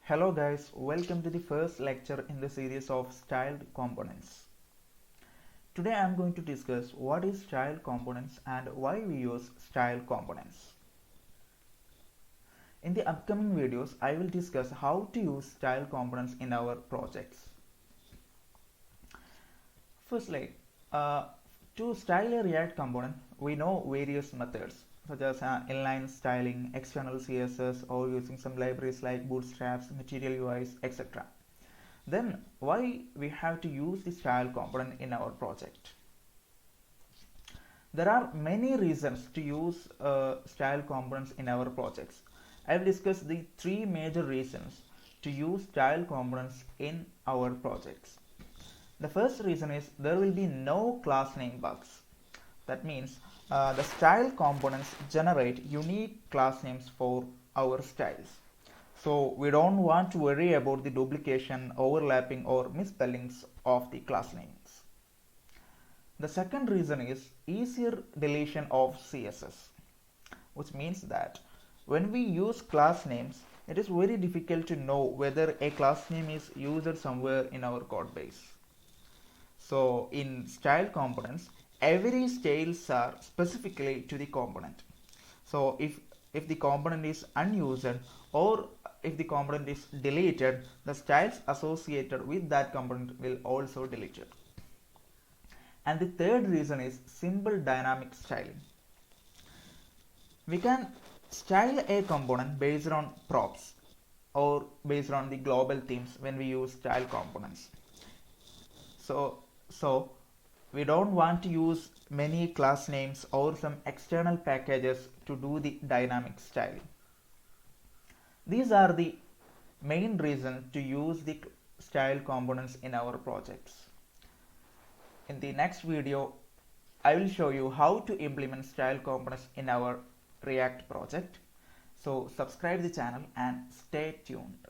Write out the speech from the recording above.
Hello guys, welcome to the first lecture in the series of styled components. Today I am going to discuss what is styled components and why we use styled components. In the upcoming videos, I will discuss how to use styled components in our projects. Firstly, to style a React component, we know various methods such as inline styling, external CSS, or using some libraries like bootstraps, material UIs, etc. Then why we have to use the style component in our project? There are many reasons to use style components in our projects. I will discuss the three major reasons to use style components in our projects. The first reason is there will be no class name bugs. That means the style components generate unique class names for our styles. So we don't want to worry about the duplication, overlapping or misspellings of the class names. The second reason is easier deletion of CSS, which means that when we use class names, it is very difficult to know whether a class name is used somewhere in our code base. So in style components, every styles are specifically to the component. So if the component is unused or if the component is deleted, the styles associated with that component will also deleted. And the third reason is simple dynamic styling. We can style a component based on props or based on the global themes when we use style components. So we don't want to use many class names or some external packages to do the dynamic styling. These are the main reasons to use the style components in our projects. In the next video, I will show you how to implement style components in our React project. So subscribe the channel and stay tuned.